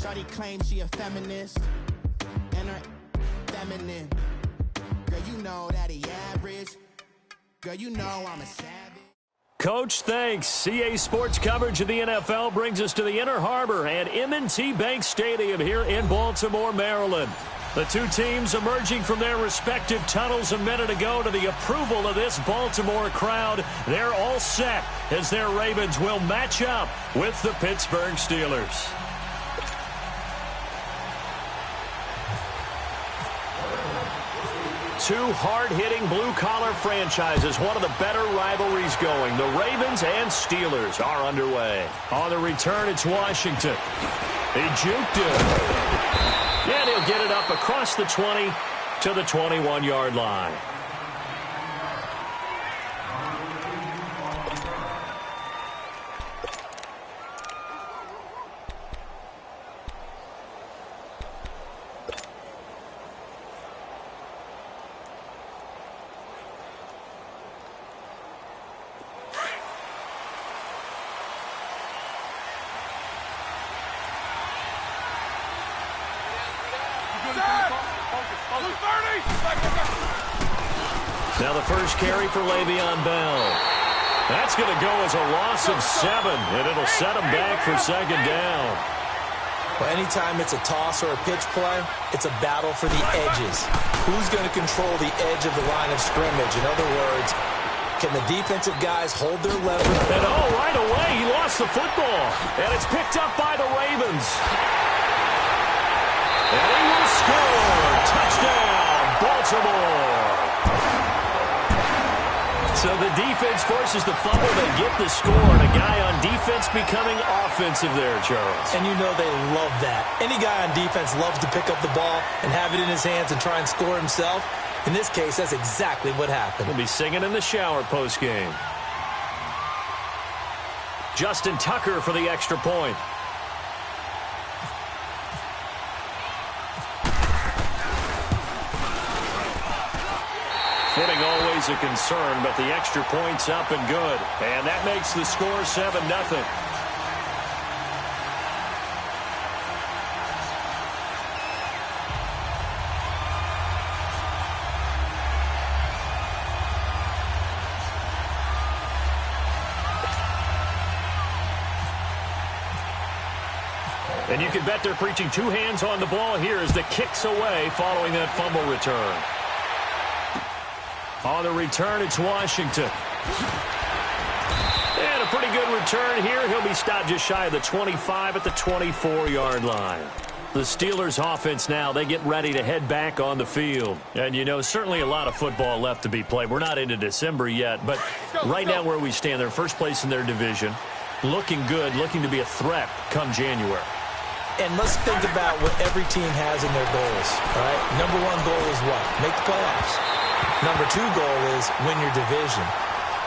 Shawty claims she a feminist, and her feminine. Girl, you know that he average. Girl, you know I'm a savage. Coach, thanks. CA Sports coverage of the NFL brings us to the Inner Harbor and M&T Bank Stadium here in Baltimore, Maryland. The two teams emerging from their respective tunnels a minute ago to the approval of this Baltimore crowd. They're all set as their Ravens will match up with the Pittsburgh Steelers. Two hard-hitting blue-collar franchises, one of the better rivalries going. The Ravens and Steelers are underway. On the return, it's Washington. He juked it. And he'll get it up across the 20 to the 21-yard line. Now the first carry for Le'Veon Bell. That's going to go as a loss of 7, and it'll set him back for second down. Well, anytime it's a toss or a pitch play, it's a battle for the edges. Who's going to control the edge of the line of scrimmage? In other words, can the defensive guys hold their leverage? And right away, he lost the football. And it's picked up by the Ravens. And he will score. Touchdown, Baltimore. So the defense forces the fumble. They get the score. And a guy on defense becoming offensive there, Charles. And you know they love that. Any guy on defense loves to pick up the ball and have it in his hands and try and score himself. In this case, that's exactly what happened. We'll be singing in the shower postgame. Justin Tucker for the extra point. Footing always a concern, but the extra point's up and good. And that makes the score 7-0. And you can bet they're preaching two hands on the ball here as the kick's away following that fumble return. On the return, it's Washington. And a pretty good return here. He'll be stopped just shy of the 25 at the 24-yard line. The Steelers offense now, they get ready to head back on the field. And, you know, certainly a lot of football left to be played. We're not into December yet, but right now where we stand, they're first place in their division. Looking good, looking to be a threat come January. And let's think about what every team has in their goals, all right? Number one goal is what? Make the playoffs. Number two goal is win your division.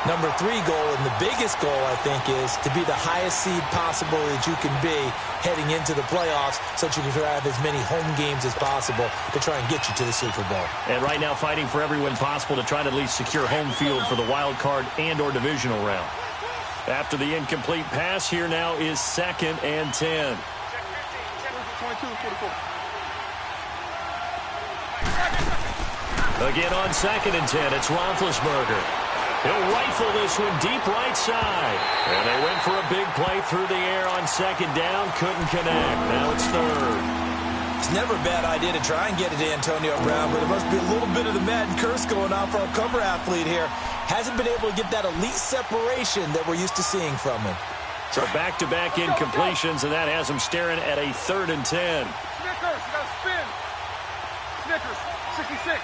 Number three goal, and the biggest goal, I think, is to be the highest seed possible that you can be heading into the playoffs so that you can have as many home games as possible to try and get you to the Super Bowl. And right now fighting for every win possible to try to at least secure home field for the wild card and or divisional round. After the incomplete pass, here now is 2nd and 10. Again on 2nd and 10, it's Roethlisberger. He'll rifle this one deep right side. And they went for a big play through the air on 2nd down. Couldn't connect. Now it's 3rd. It's never a bad idea to try and get it to Antonio Brown, but there must be a little bit of the Madden curse going on for our cover athlete here. Hasn't been able to get that elite separation that we're used to seeing from him. So back-to-back incompletions, and that has him staring at a 3rd and 10. Snickers, you got to spin. Snickers, 66.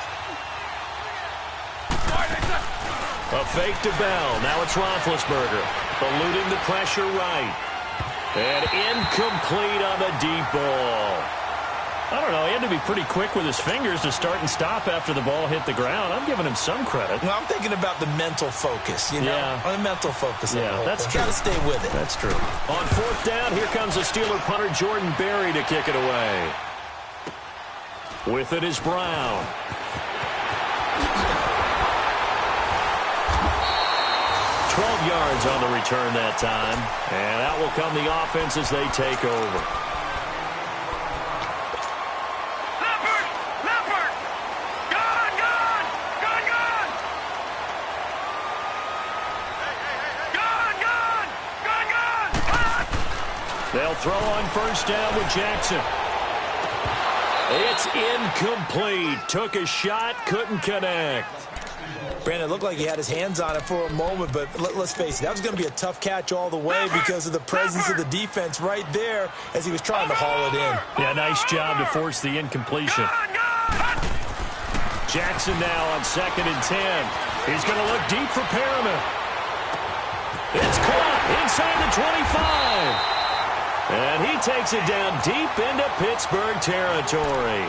A fake to Bell. Now it's Roethlisberger. Eluding the pressure right. And incomplete on the deep ball. I don't know. He had to be pretty quick with his fingers to start and stop after the ball hit the ground. I'm giving him some credit. Well, I'm thinking about the mental focus, you know? Yeah. On the mental focus. Yeah, that's true. Got to stay with it. That's true. On 4th down, here comes the Steeler punter Jordan Berry to kick it away. With it is Brown. 12 yards on the return that time. And out will come the offense as they take over. throw on first down with Jackson. It's incomplete. Took a shot, couldn't connect. Brandon, it looked like he had his hands on it for a moment, but let's face it, that was going to be a tough catch all the way because of the presence of the defense right there as he was trying to haul it in. Yeah, nice job to force the incompletion. Jackson now on 2nd and 10. He's going to look deep for Perriman. It's caught inside the 25. And he takes it down deep into Pittsburgh territory.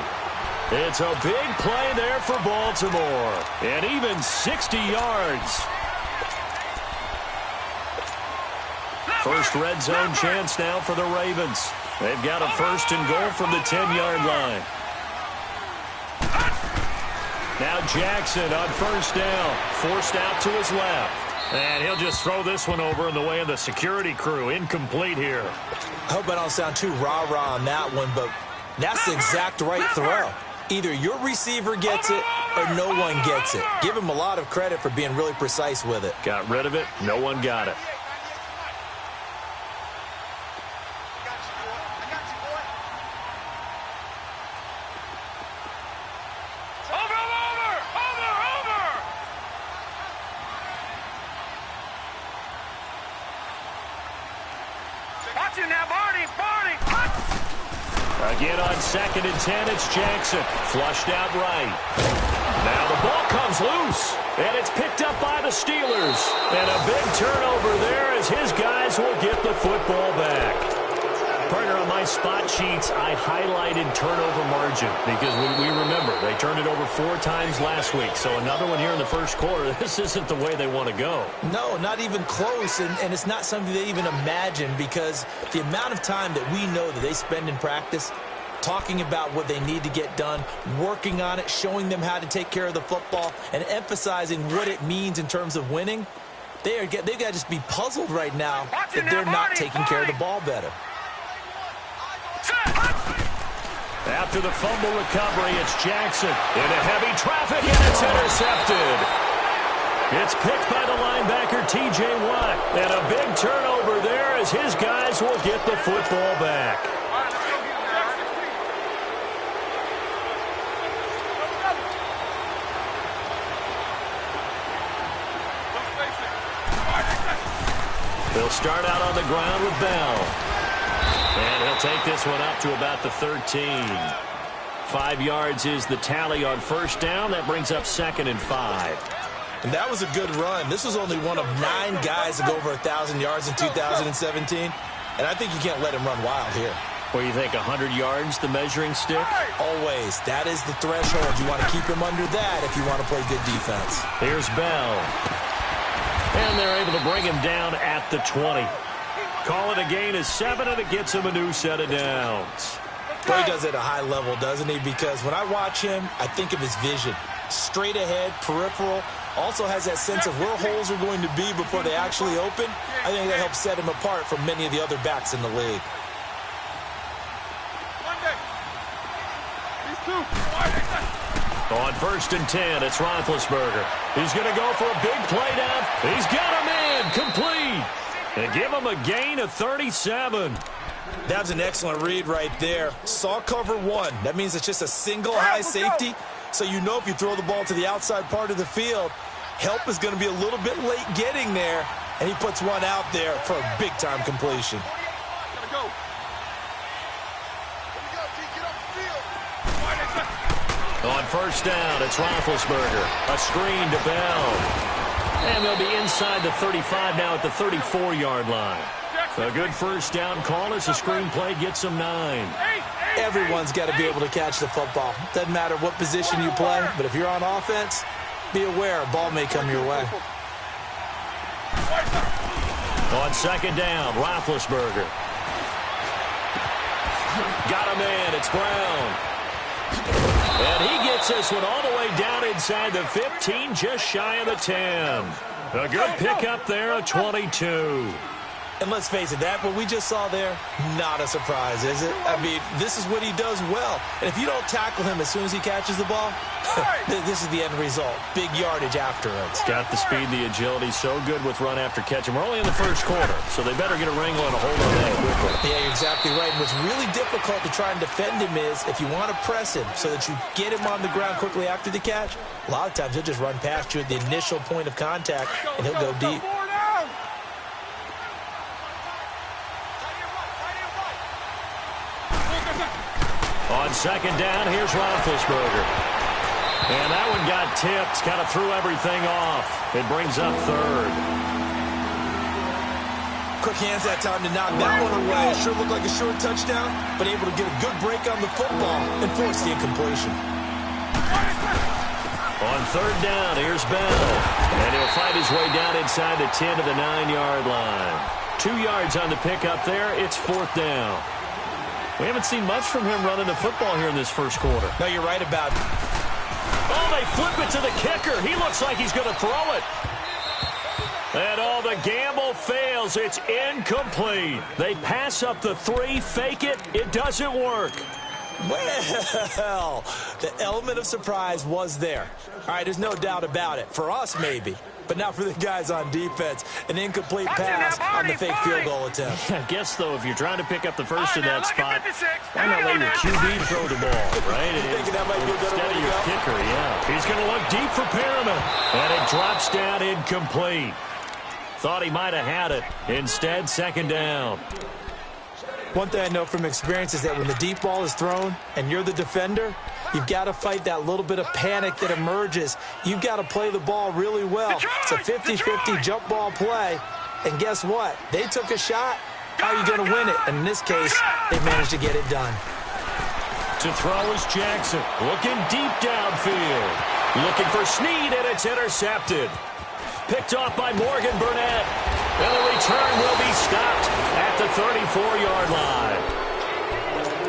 It's a big play there for Baltimore. And even 60 yards. First red zone chance now for the Ravens. They've got a 1st and goal from the 10-yard line. Now Jackson on first down. Forced out to his left. And he'll just throw this one over in the way of the security crew. Incomplete here. I hope I don't sound too rah-rah on that one, but that's the exact right throw. Either your receiver gets it or no one gets it. Give him a lot of credit for being really precise with it. Got rid of it. No one got it. Again on 2nd and 10, it's Jackson. Flushed out right. Now the ball comes loose, and it's picked up by the Steelers. And a big turnover there as his guys will get the football back. Partner, on my spot sheets, I highlighted turnover margin because we remember they turned it over 4 times last week. So another one here in the first quarter. This isn't the way they want to go. No, not even close, and it's not something they even imagine because the amount of time that we know that they spend in practice talking about what they need to get done, working on it, showing them how to take care of the football, and emphasizing what it means in terms of winning, they've got to just be puzzled right now that they're not taking care of the ball better. After the fumble recovery, it's Jackson into heavy traffic, and it's intercepted. It's picked by the linebacker, T.J. Watt, and a big turnover there as his guys will get the football back. They'll start out on the ground with Bell. And he'll take this one up to about the 13. 5 yards is the tally on first down. That brings up 2nd and 5. And that was a good run. This was only one of 9 guys to go over 1,000 yards in 2017. And I think you can't let him run wild here. What do you think, 100 yards, the measuring stick? Always. That is the threshold. You want to keep him under that if you want to play good defense. Here's Bell. And they're able to bring him down at the 20. Call it a gain of 7, and it gets him a new set of downs. Well, he does it at a high level, doesn't he? Because when I watch him, I think of his vision. Straight ahead, peripheral. Also has that sense of where holes are going to be before they actually open. I think that helps set him apart from many of the other backs in the league. On 1st and 10, it's Roethlisberger. He's going to go for a big play down. He's got a man complete. And give him a gain of 37. That's an excellent read right there. Saw cover 1. That means it's just a single high safety. So you know if you throw the ball to the outside part of the field, help is going to be a little bit late getting there. And he puts one out there for a big-time completion. On first down, it's Roethlisberger. A screen to Bell. And they'll be inside the 35 now at the 34-yard line. A good first down call as the screen play gets them 9. Everyone's got to be able to catch the football. Doesn't matter what position you play, but if you're on offense, be aware a ball may come your way. On 2nd down, Roethlisberger. Got a man, it's Brown. And he gets this one all the way down inside the 15, just shy of the 10. A good pickup there, a 22. And let's face it, that what we just saw there, not a surprise, is it? I mean, this is what he does well. And if you don't tackle him as soon as he catches the ball, this is the end result. Big yardage afterwards. Got the speed, the agility, so good with run after catch. And we're only in the first quarter, so they better get a wrangle and a hold on that quickly. Yeah, you're exactly right. And what's really difficult to try and defend him is if you want to press him so that you get him on the ground quickly after the catch, a lot of times he'll just run past you at the initial point of contact, and he'll go deep. On second down, here's Roethlisberger. And that one got tipped, kind of threw everything off. It brings up third. Quick hands that time to knock that one away. Sure looked like a short touchdown, but able to get a good break on the football and force the incompletion. On third down, here's Bell. And he'll find his way down inside the 10 to the 9-yard line. 2 yards on the pickup there. It's fourth down. We haven't seen much from him running the football here in this first quarter. No, you're right about it. Oh, they flip it to the kicker. He looks like he's going to throw it. And all the gamble fails. It's incomplete. They pass up the 3, fake it. It doesn't work. Well, the element of surprise was there. All right, there's no doubt about it. For us, maybe. But not for the guys on defense. An incomplete pass on the fake field goal attempt. I guess, though, if you're trying to pick up the first in that spot, why not let your QB throw the ball, right? Thinking that might be a better way to your go? kicker, yeah. He's going to look deep for Perriman. And it drops down incomplete. Thought he might have had it. Instead, second down. One thing I know from experience is that when the deep ball is thrown and you're the defender, you've got to fight that little bit of panic that emerges. You've got to play the ball really well. It's a 50-50 jump ball play. And guess what? They took a shot. How are you going to win it? And in this case, they managed to get it done. To throw is Jackson. Looking deep downfield. Looking for Snead, and it's intercepted. Picked off by Morgan Burnett. And the return will be stopped at the 34-yard line.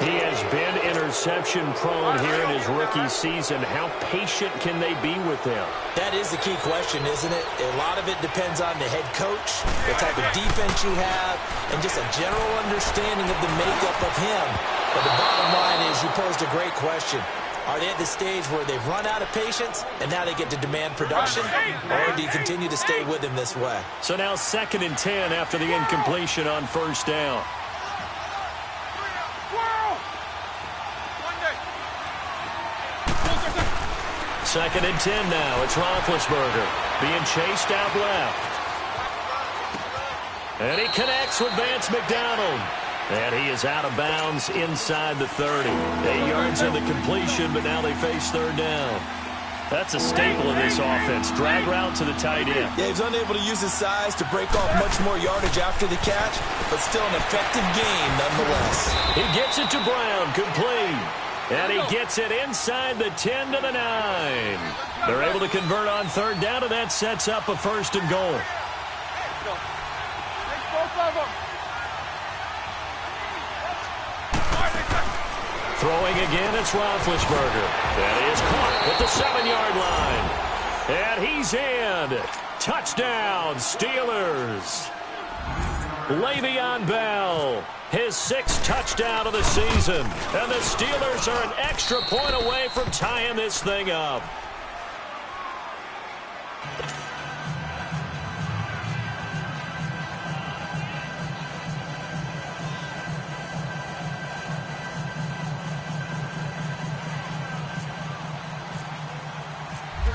He has been interception-prone here in his rookie season. How patient can they be with him? That is the key question, isn't it? A lot of it depends on the head coach, the type of defense you have, and just a general understanding of the makeup of him. But the bottom line is you posed a great question. Are they at the stage where they've run out of patience and now they get to demand production? Or do you continue to stay with him this way? So now 2nd and 10 after the incompletion on first down. Second and 10 now. It's Roethlisberger being chased out left. And he connects with Vance McDonald. And he is out of bounds inside the 30. 8 yards on the completion, but now they face third down. That's a staple of this offense. Drag route to the tight end. Yeah, he's unable to use his size to break off much more yardage after the catch, but still an effective game nonetheless. He gets it to Brown, complete. And he gets it inside the 10 to the 9. They're able to convert on third down, and that sets up a 1st and goal. Throwing again, it's Roethlisberger. And he is caught at the 7-yard line. And he's in. Touchdown, Steelers. Le'Veon Bell, his 6th touchdown of the season. And the Steelers are an extra point away from tying this thing up.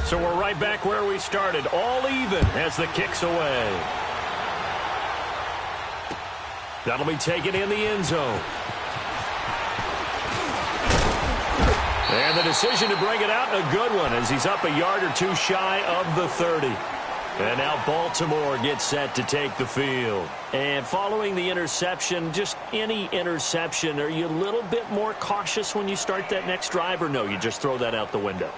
So we're right back where we started, all even as the kick's away. That'll be taken in the end zone. And the decision to bring it out, a good one, as he's up a yard or two shy of the 30. And now Baltimore gets set to take the field. And following the interception, just any interception, are you a little bit more cautious when you start that next drive, or no, you just throw that out the window?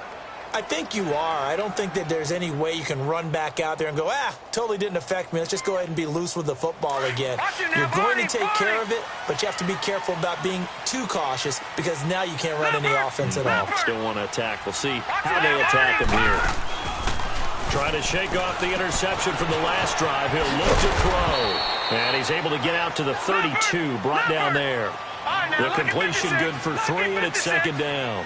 I think you are. I don't think that there's any way you can run back out there and go, totally didn't affect me. Let's just go ahead and be loose with the football again. You're going to take care of it, but you have to be careful about being too cautious because now you can't run any offense at all. Still want to attack. We'll see how they attack him here. Trying to shake off the interception from the last drive. He'll look to throw. And he's able to get out to the 32, brought down there. The completion good for 3, and it's second down.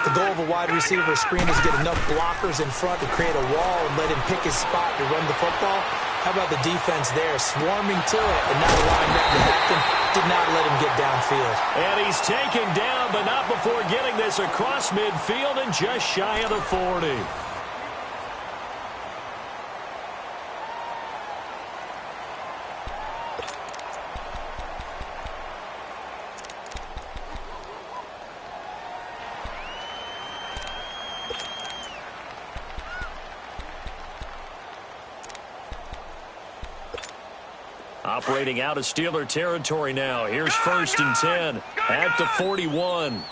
The goal of a wide receiver screen is to get enough blockers in front to create a wall and let him pick his spot to run the football. How about the defense there, swarming to it, and now the linebacker to help him, did not let him get downfield. And he's taken down, but not before getting this across midfield and just shy of the 40. Operating out of Steeler territory now. Here's 1st and 10 at the 41.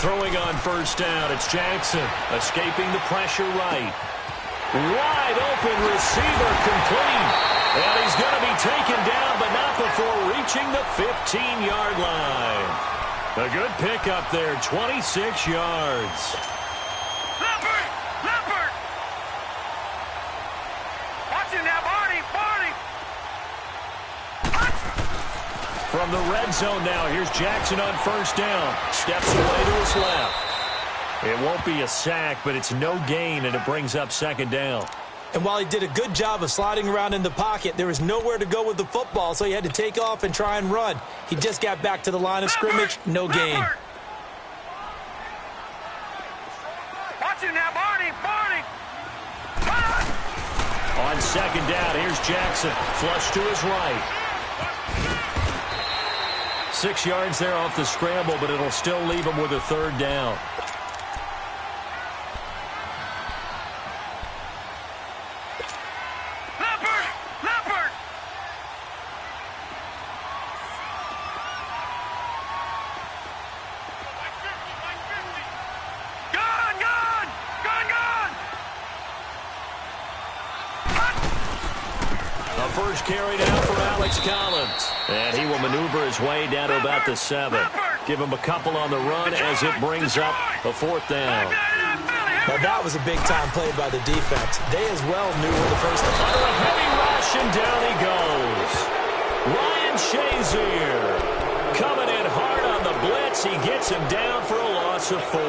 Throwing on 1st down, it's Jackson. Escaping the pressure right. Wide open receiver complete. And he's going to be taken down, but not before reaching the 15-yard line. A good pickup there, 26 yards. From the red zone now, here's Jackson on 1st down. Steps away to his left. It won't be a sack, but it's no gain, and it brings up 2nd down. And while he did a good job of sliding around in the pocket, there was nowhere to go with the football, so he had to take off and try and run. He just got back to the line of scrimmage, no gain. Watch it now, Barney. On 2nd down, here's Jackson. Flush to his right. 6 yards there off the scramble, but it'll still leave him with a 3rd down. First carry down for Alex Collins. And he will maneuver his way down to about the 7. Give him a couple on the run as it brings up a 4th down. Now that was a big-time play by the defense. They as well knew where the first... Under a heavy rush, and down he goes. Ryan Shazier coming in hard on the blitz. He gets him down for a loss of 4.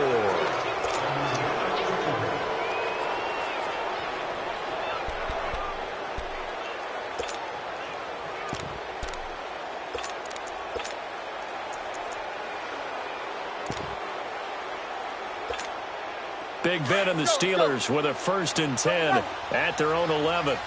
Big Ben and the Steelers with a 1st and 10 at their own 11.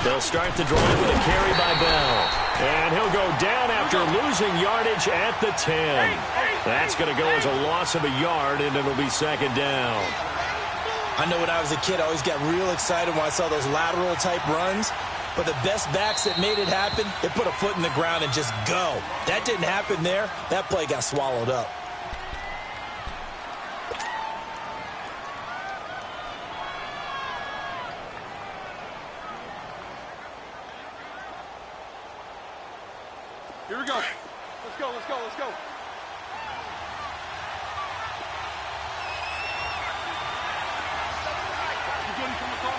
They'll start the drive with a carry by Bell. And he'll go down after losing yardage at the 10. That's going to go as a loss of a yard, and it'll be 2nd down. I know when I was a kid, I always got real excited when I saw those lateral-type runs. But the best backs that made it happen, they put a foot in the ground and just go. That didn't happen there. That play got swallowed up. Here we go. Let's go. You good from the car?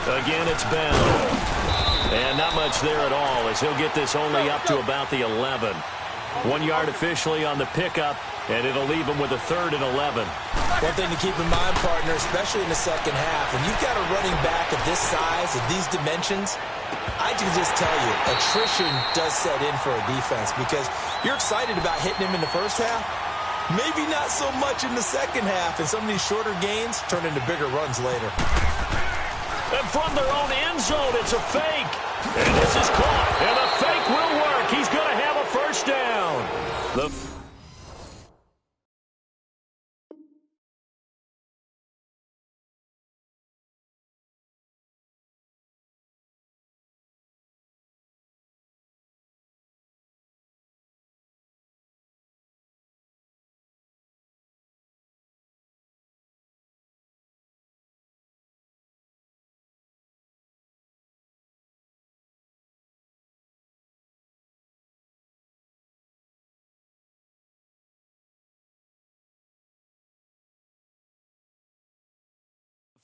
Again, it's Bell. And not much there at all as he'll get this only up to about the 11. 1 yard officially on the pickup, and it'll leave him with a 3rd and 11. One thing to keep in mind, partner, especially in the second half, when you've got a running back of this size, of these dimensions, I can just tell you, attrition does set in for a defense because you're excited about hitting him in the first half. Maybe not so much in the second half, and some of these shorter gains turn into bigger runs later. And from their own end zone, it's a fake. And this is caught. And the fake will work. He's going to have a 1st down. The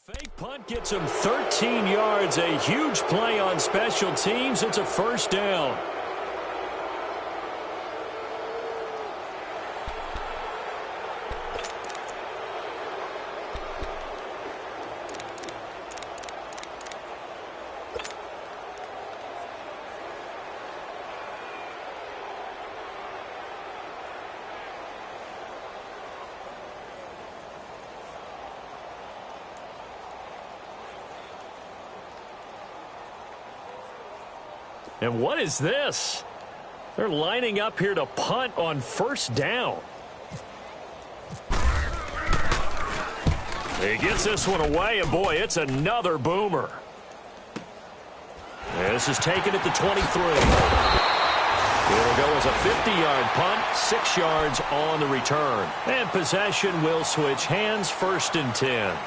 Fake punt gets him 13 yards. A huge play on special teams. It's a first down. And what is this? They're lining up here to punt on first down. He gets this one away, and boy, it's another boomer. This is taken at the 23. It'll go as a 50-yard punt, 6 yards on the return. And possession will switch hands, 1st and 10.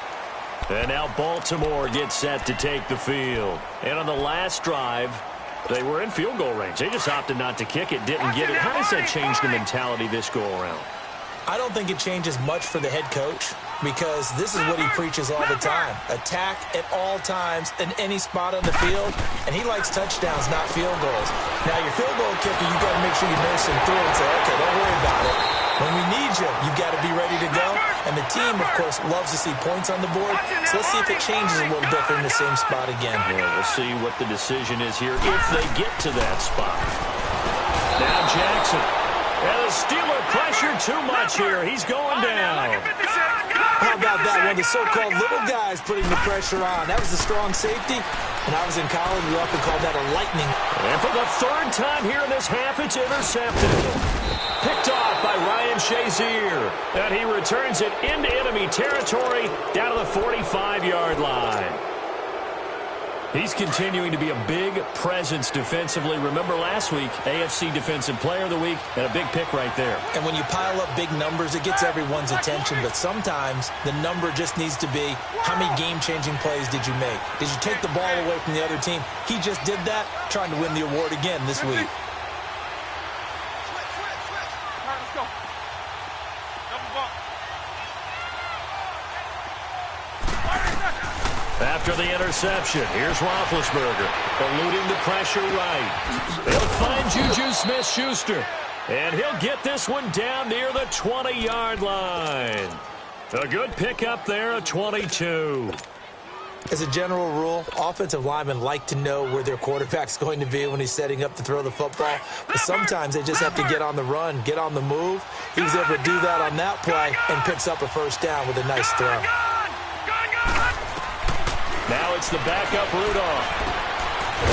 And now Baltimore gets set to take the field. And on the last drive, they were in field goal range. They just opted not to kick it, didn't get it. How does that change the mentality this go around? I don't think it changes much for the head coach because this is what he preaches all the time. Attack at all times in any spot on the field, and he likes touchdowns, not field goals. Now, your field goal kicker, you got to make sure you nurse him through and say, okay, don't worry about it. When we need you, you've got to be ready to go. And the team, of course, loves to see points on the board. So let's see if it changes a little bit. They're in the same spot again. Yeah, we'll see what the decision is here if they get to that spot. Now Jackson. And the Steeler pressure too much here. He's going down. How about that? One of the so-called little guys putting the pressure on. That was the strong safety. When I was in college, we often called that a lightning. And for the 3rd time here in this half, it's intercepted. Picked off by Ryan Shazier. And he returns it into enemy territory down to the 45-yard line. He's continuing to be a big presence defensively. Remember last week, AFC Defensive Player of the Week, and a big pick right there. And when you pile up big numbers, it gets everyone's attention. But sometimes the number just needs to be, how many game-changing plays did you make? Did you take the ball away from the other team? He just did that, trying to win the award again this week. After the interception, here's Roethlisberger, eluding the pressure right. They'll find Juju Smith-Schuster, and he'll get this one down near the 20-yard line. A good pickup there, a 22. As a general rule, offensive linemen like to know where their quarterback's going to be when he's setting up to throw the football. But sometimes they just have to get on the run, get on the move. He was able to do that on that play and picks up a first down with a nice throw. Now it's the backup Rudolph.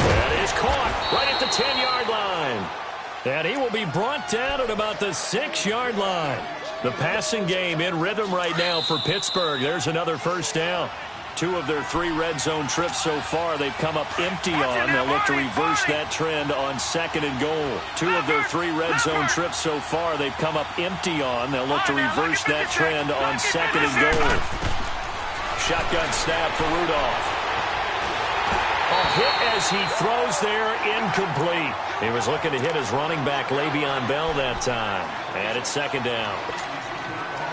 That is caught right at the 10-yard line. And he will be brought down at about the 6-yard line. The passing game in rhythm right now for Pittsburgh. There's another first down. 2 of their 3 red zone trips so far they've come up empty on. They'll look to reverse that trend on 2nd and goal. 2 of their 3 red zone trips so far they've come up empty on. They'll look to reverse that trend on 2nd and goal. Shotgun snap for Rudolph. A hit as he throws there, incomplete. He was looking to hit his running back, Le'Veon Bell, that time. And it's 2nd down.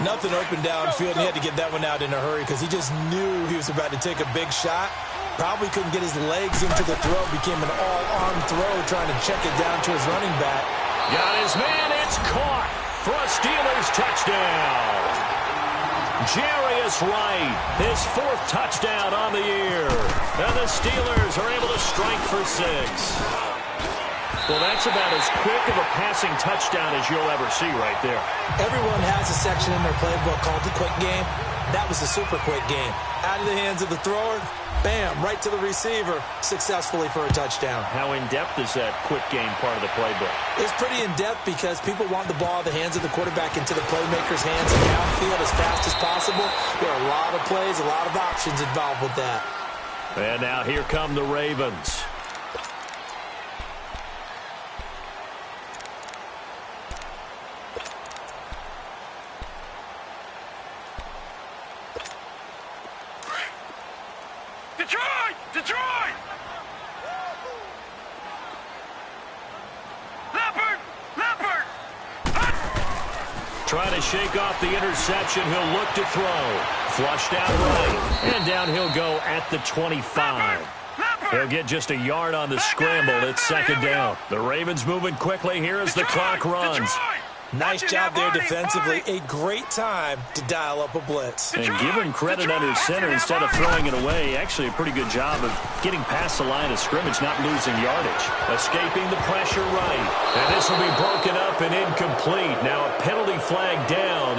Nothing open downfield, and he had to get that one out in a hurry because he just knew he was about to take a big shot. Probably couldn't get his legs into the throw. Became an all-arm throw, trying to check it down to his running back. Got his man. It's caught for a Steelers touchdown. Jarius Wright, his 4th touchdown on the year. And the Steelers are able to strike for 6. Well, that's about as quick of a passing touchdown as you'll ever see right there. Everyone has a section in their playbook called the quick game. That was the super quick game. Out of the hands of the thrower, bam, right to the receiver, successfully for a touchdown. How in-depth is that quick game part of the playbook? It's pretty in-depth because people want the ball in the hands of the quarterback into the playmaker's hands and downfield as fast as possible. There are a lot of plays, a lot of options involved with that. And now here come the Ravens. Detroit! Leopard! Trying to shake off the interception. He'll look to throw. Flushed out right. And down he'll go at the 25. He'll get just a yard on the scramble. It's second down. The Ravens moving quickly here as the clock runs. Nice job there defensively. A great time to dial up a blitz. And give him credit under center instead of throwing it away. Actually a pretty good job of getting past the line of scrimmage, not losing yardage. Escaping the pressure right. And this will be broken up and incomplete. Now a penalty flag down,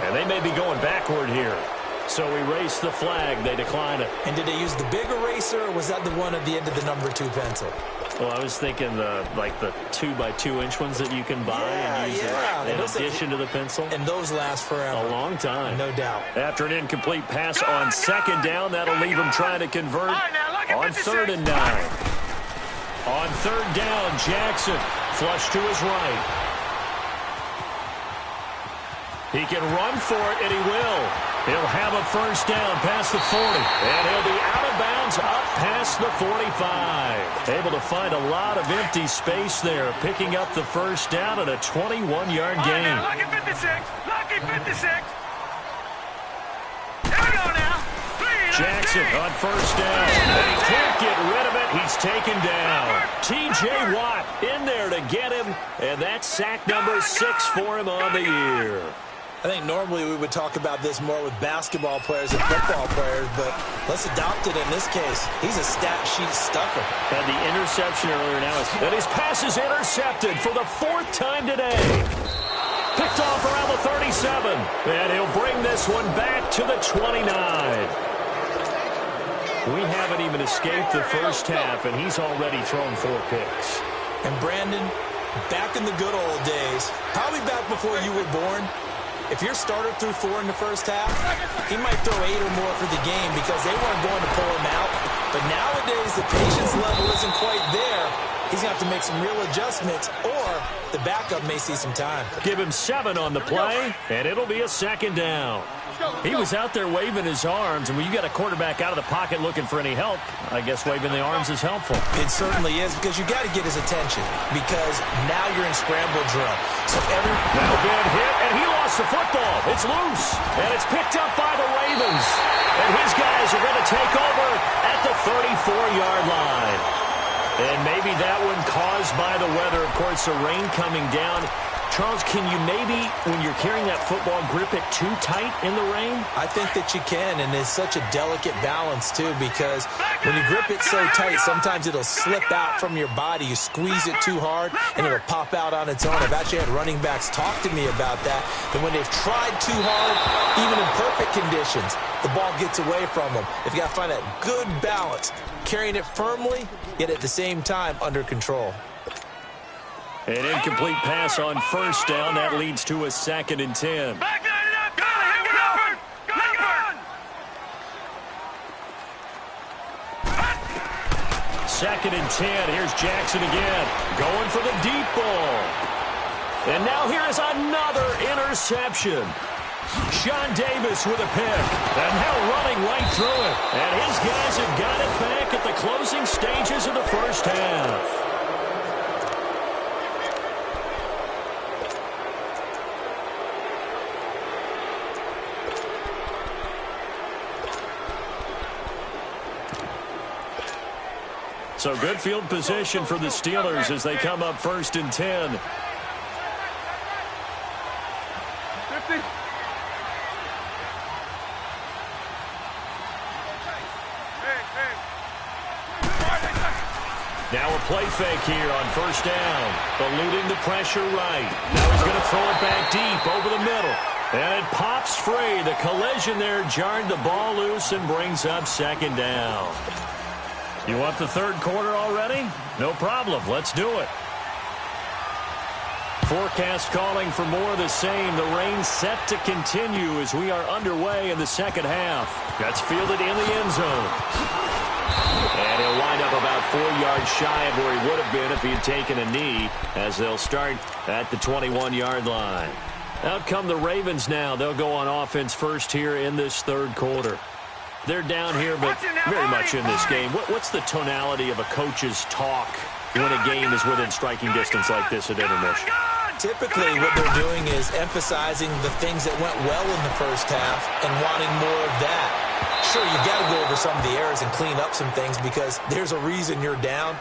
and they may be going backward here. So erase the flag. They decline it. And did they use the big eraser, or was that the one at the end of the number 2 pencil? Well, I was thinking the 2x2-inch ones that you can buy and use in addition to the pencil. And those last forever. A long time. No doubt. After an incomplete pass on second down, that'll leave him trying to convert on 3rd and 9. On 3rd down, Jackson flush to his right. He can run for it, and he will. He'll have a first down past the 40. And he'll be out of bounds up past the 45. Able to find a lot of empty space there, picking up the first down at a 21-yard gain. Now, lucky 56. Lucky 56. Here we go now. Jackson on first down. And he can't get rid of it. He's taken down. T.J. Watt in there to get him. And that's sack number 6 for him on the year. I think normally we would talk about this more with basketball players and football players, but let's adopt it in this case. He's a stat sheet stuffer. Had the interception earlier now. And his pass is intercepted for the 4th time today. Picked off around the 37. And he'll bring this one back to the 29. We haven't even escaped the first half, and he's already thrown 4 picks. And Brandon, back in the good old days, probably back before you were born, if your starter threw 4 in the first half, he might throw 8 or more for the game because they weren't going to pull him out. But nowadays, the patience level isn't quite there. He's going to have to make some real adjustments, or the backup may see some time. Give him 7 on the play, and it'll be a second down. He was out there waving his arms, and when you got a quarterback out of the pocket looking for any help, I guess waving the arms is helpful. It certainly is, because you got to get his attention, because now you're in scramble drill. So now good hit, and he lost the football. It's loose, and it's picked up by the Ravens. And his guys are going to take over at the 34-yard line. And maybe that one caused by the weather. Of course, the rain coming down. Charles, can you maybe, when you're carrying that football, grip it too tight in the rain? I think that you can, and it's such a delicate balance, too, because when you grip it so tight, sometimes it'll slip out from your body. You squeeze it too hard, and it'll pop out on its own. I've actually had running backs talk to me about that, that when they've tried too hard, even in perfect conditions, the ball gets away from them. If you got to find that good balance, carrying it firmly, yet at the same time under control. An incomplete pass on first down. That leads to a 2nd and 10. Second and 10. Here's Jackson again. Going for the deep ball. And now here is another interception. Sean Davis with a pick. And now running right through it. And his guys have got it back at the closing stages of the first half. So good field position for the Steelers as they come up 1st and 10. 50. Now a play fake here on first down. Eluding the pressure right. Now he's going to throw it back deep over the middle. And it pops free. The collision there jarred the ball loose and brings up 2nd down. You want the 3rd quarter already? No problem. Let's do it. Forecast calling for more of the same. The rain set to continue as we are underway in the second half. That's fielded in the end zone. And he'll wind up about 4 yards shy of where he would have been if he had taken a knee, as they'll start at the 21-yard line. Out come the Ravens now. They'll go on offense first here in this 3rd quarter. They're down here, but very much in this game. What's the tonality of a coach's talk when a game is within striking distance like this at intermission? typically what they're doing is emphasizing the things that went well in the first half and wanting more of that. Sure, you've got to go over some of the errors and clean up some things because there's a reason you're down.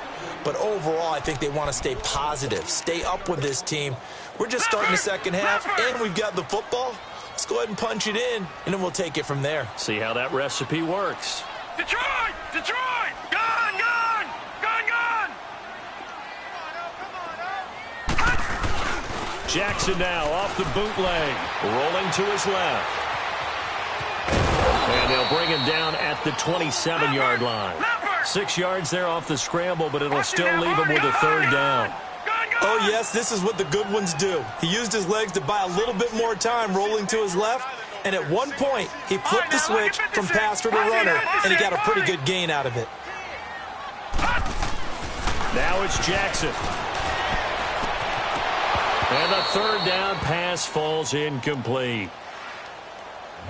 But overall, I think they want to stay positive, stay up with this team. We're just starting the second half, and we've got the football. Let's go ahead and punch it in, and then we'll take it from there. See how that recipe works. Detroit! Detroit! Gone! Gone! Gone! Gone! Jackson now off the bootleg, rolling to his left. And they'll bring him down at the 27-yard line. 6 yards there off the scramble, but it'll still leave him with a third down. Oh, yes, this is what the good ones do. He used his legs to buy a little bit more time rolling to his left, and at one point, he flipped the switch from passer to runner, and he got a pretty good gain out of it. Now it's Jackson. And the third down pass falls incomplete.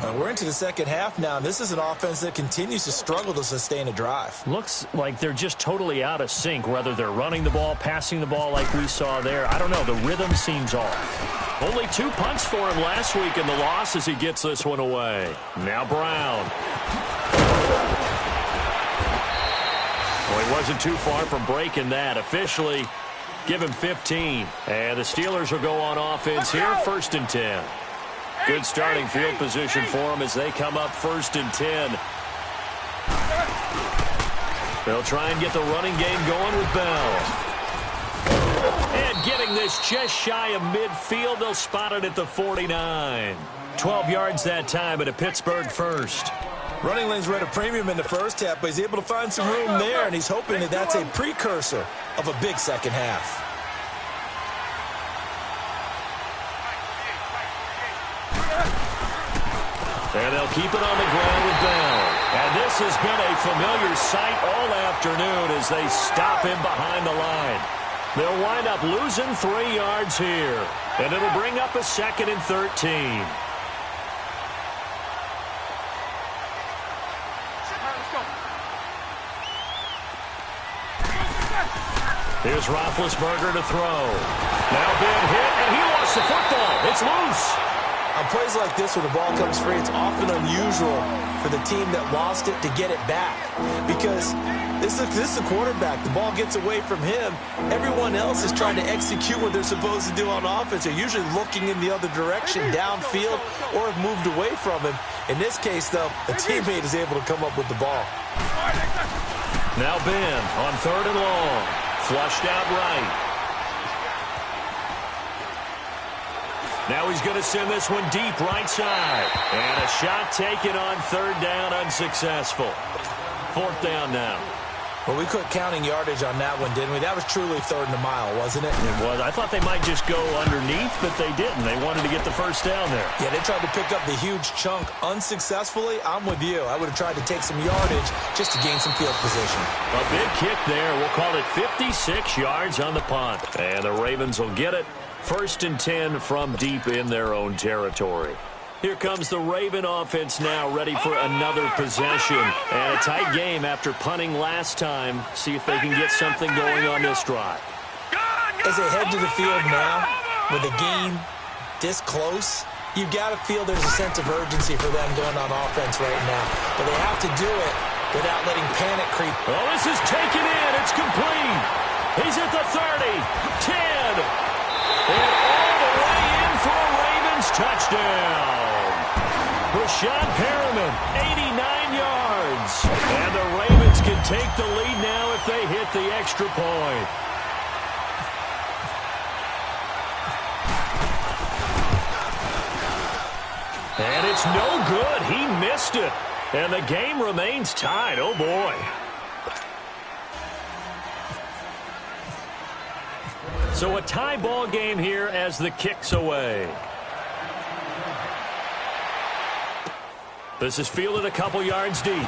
We're into the second half now, and this is an offense that continues to struggle to sustain a drive. Looks like they're just totally out of sync, whether they're running the ball, passing the ball like we saw there. I don't know. The rhythm seems off. Only 2 punts for him last week in the loss as he gets this one away. Now Brown. Well, he wasn't too far from breaking that. Officially, give him 15. And the Steelers will go on offense here, 1st and 10. Good starting field position for them as they come up 1st and 10. They'll try and get the running game going with Bell. And getting this just shy of midfield, they'll spot it at the 49. 12 yards that time at a Pittsburgh first. Running lanes were at a premium in the first half, but he's able to find some room there, and he's hoping that that's a precursor of a big second half. And they'll keep it on the ground with Bell. And this has been a familiar sight all afternoon as they stop him behind the line. They'll wind up losing 3 yards here. And it'll bring up a 2nd and 13. Here's Roethlisberger to throw. Now being hit, and he lost the football. It's loose. On plays like this where the ball comes free, it's often unusual for the team that lost it to get it back. Because this is the quarterback. The ball gets away from him. Everyone else is trying to execute what they're supposed to do on offense. They're usually looking in the other direction, downfield, or have moved away from him. In this case, though, a teammate is able to come up with the ball. Now Ben on 3rd and long. Flushed out right. Now he's going to send this one deep right side. And a shot taken on 3rd down, unsuccessful. 4th down now. Well, we quit counting yardage on that one, didn't we? That was truly 3rd and a mile, wasn't it? It was. I thought they might just go underneath, but they didn't. They wanted to get the first down there. Yeah, they tried to pick up the huge chunk unsuccessfully. I'm with you. I would have tried to take some yardage just to gain some field position. A big kick there. We'll call it 56 yards on the punt. And the Ravens will get it. 1st and 10 from deep in their own territory. Here comes the Raven offense now, ready for another possession. And a tight game after punting last time. See if they can get something going on this drive. As they head to the field now, with the game this close, you've got to feel there's a sense of urgency for them going on offense right now. But they have to do it without letting panic creep. Well, this is taken in. It's complete. He's at the 30, 10. And all the way in for a Ravens touchdown. Rashad Perriman, 89 yards. And the Ravens can take the lead now if they hit the extra point. And it's no good. He missed it. And the game remains tied. Oh, boy. So a tie ball game here as the kick's away. This is fielded a couple yards deep.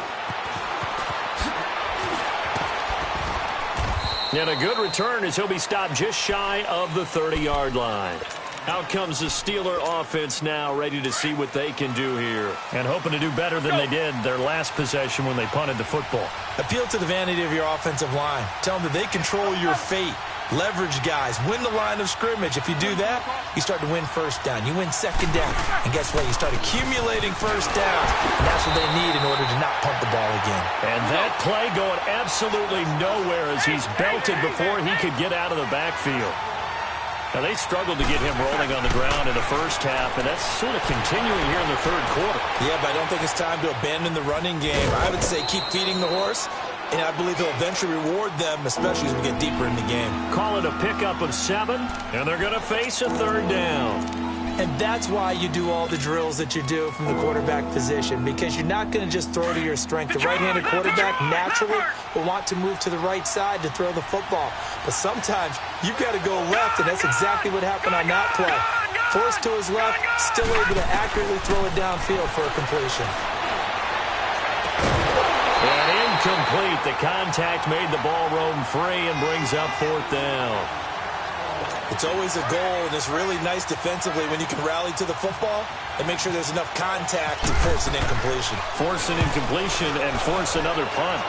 And a good return as he'll be stopped just shy of the 30-yard line. Out comes the Steeler offense now, ready to see what they can do here. And hoping to do better than they did their last possession when they punted the football. Appeal to the vanity of your offensive line. Tell them that they control your fate. leverage guys, win the line of scrimmage. If you do that, you start to win first down. You win second down. And guess what? You start accumulating first downs. And that's what they need in order to not punt the ball again. And that play going absolutely nowhere as he's belted before he could get out of the backfield. Now, they struggled to get him rolling on the ground in the first half, and that's sort of continuing here in the third quarter. Yeah, but I don't think it's time to abandon the running game. I would say keep feeding the horse, and I believe he'll eventually reward them, especially as we get deeper in the game. Call it a pickup of 7, and they're going to face a third down. And that's why you do all the drills that you do from the quarterback position, because you're not going to just throw to your strength. The right-handed quarterback naturally will want to move to the right side to throw the football. But sometimes you've got to go left, and that's exactly what happened on that play. Forced to his left, still able to accurately throw it downfield for a completion. And incomplete. The contact made the ball roam free and brings up 4th down. It's always a goal, and it's really nice defensively when you can rally to the football and make sure there's enough contact to force an incompletion. Force an incompletion and force another punt.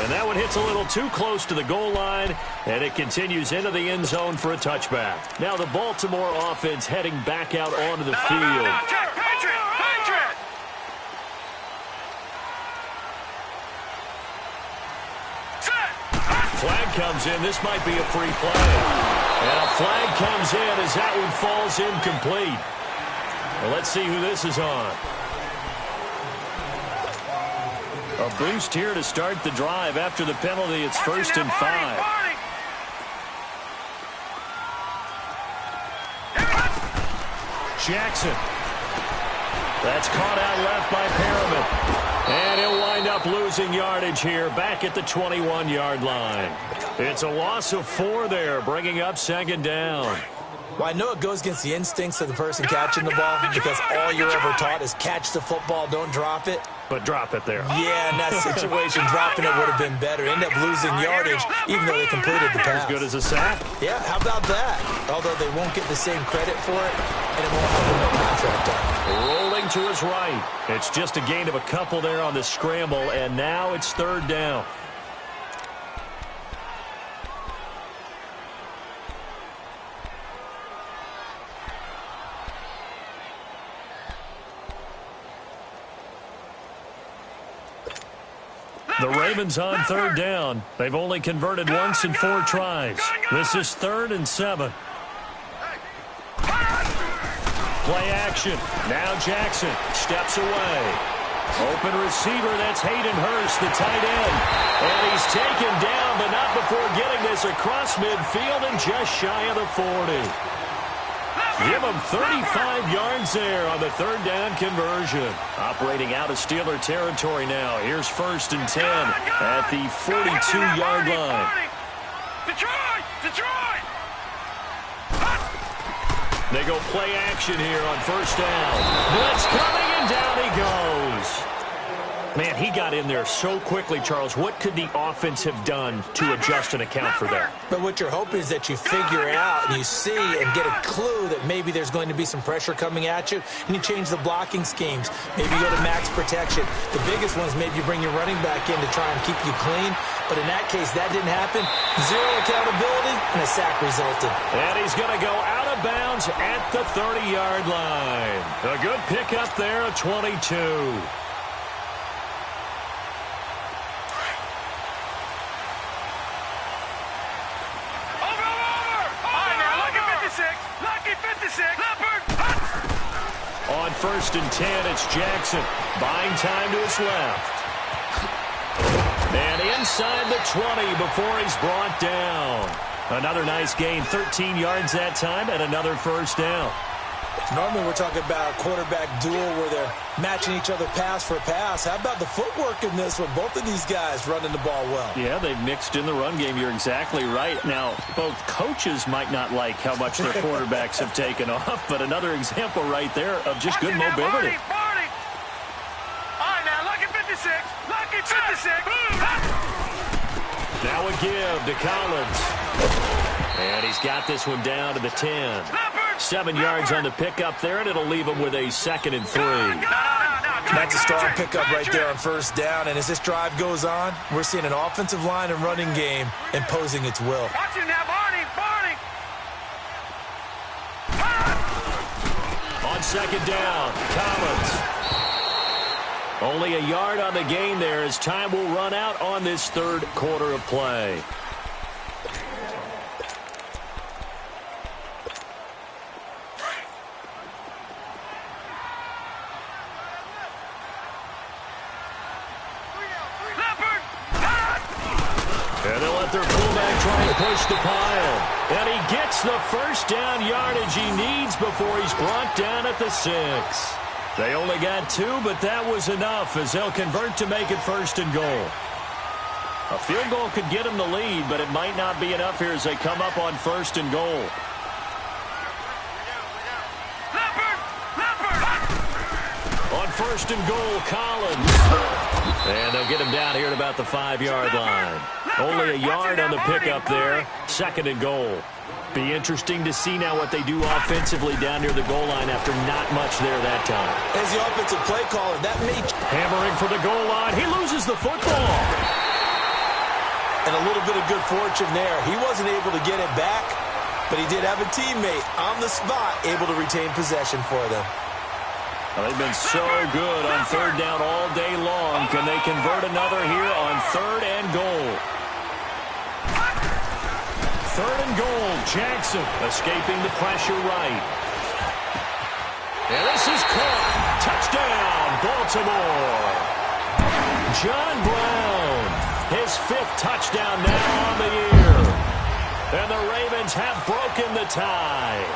And that one hits a little too close to the goal line, and it continues into the end zone for a touchback. Now the Baltimore offense heading back out onto the field. Flag comes in. This might be a free play. And a flag comes in as that one falls incomplete. Well, let's see who this is on. A boost here to start the drive. After the penalty, it's 1st and 5. Jackson. That's caught out left by Perriman. And he'll wind up losing yardage here back at the 21-yard line. It's a loss of 4 there, bringing up 2nd down. Well, I know it goes against the instincts of the person catching the ball because all you're ever taught is catch the football, don't drop it. But drop it there. Yeah, in that situation, dropping it would have been better. End up losing yardage, even though they completed the pass. As good as a sack. Yeah, how about that? Although they won't get the same credit for it, and it won't have no contract on it. Rolling to his right. It's just a gain of a couple there on the scramble, and now it's 3rd down. The Ravens on 3rd down. They've only converted once in 4 tries. This is 3rd and 7. Play action. Now Jackson steps away. Open receiver, that's Hayden Hurst, the tight end. And he's taken down, but not before getting this across midfield and just shy of the 40. Give him 35 yards there on the 3rd down conversion. Operating out of Steeler territory now. Here's 1st and 10 at the 42-yard line. Detroit! They go play action here on 1st down. Blitz coming, and down he goes. Man, he got in there so quickly, Charles. What could the offense have done to adjust and account for that? But what you're hoping is that you figure out and you see and get a clue that maybe there's going to be some pressure coming at you, and you change the blocking schemes. Maybe you go to max protection. The biggest one is maybe you bring your running back in to try and keep you clean. But in that case, that didn't happen. 0 accountability, and a sack resulted. And he's going to go out of bounds at the 30-yard line. A good pickup there at 22. On 1st and 10, it's Jackson. Buying time to his left. And inside the 20 before he's brought down. Another nice gain, 13 yards that time, and another 1st down. Normally we're talking about a quarterback duel where they're matching each other pass for pass. How about the footwork in this one? Both of these guys running the ball well. Yeah, they've mixed in the run game. You're exactly right. Now, both coaches might not like how much their quarterbacks have taken off, but another example right there of just good mobility. Now a give to Collins. And he's got this one down to the 10. 7 yards on the pickup there, and it'll leave him with a 2nd and 3. That's a strong pickup right there on first down. And as this drive goes on, we're seeing an offensive line and running game imposing its will. Watch him now, Barney. On second down, Collins. Only a yard on the gain there as time will run out on this third quarter of play. And they'll let their fullback try and push the pile. And he gets the first down yardage he needs before he's brought down at the 6. They only got 2, but that was enough as they'll convert to make it first and goal. A field goal could get them the lead, but it might not be enough here as they come up on first and goal. On first and goal, Collins. And they'll get him down here at about the 5-yard line. Only a yard on the pickup there. Second and goal. Be interesting to see now what they do offensively down near the goal line after not much there that time. As the offensive play caller, that may... Hammering for the goal line. He loses the football. And a little bit of good fortune there. He wasn't able to get it back, but he did have a teammate on the spot able to retain possession for them. Well, they've been so good on third down all day long. Can they convert another here on third and goal? Third and goal, Jackson escaping the pressure right. And this is caught. Touchdown, Baltimore. John Brown, his 5th touchdown now on the year. And the Ravens have broken the tie.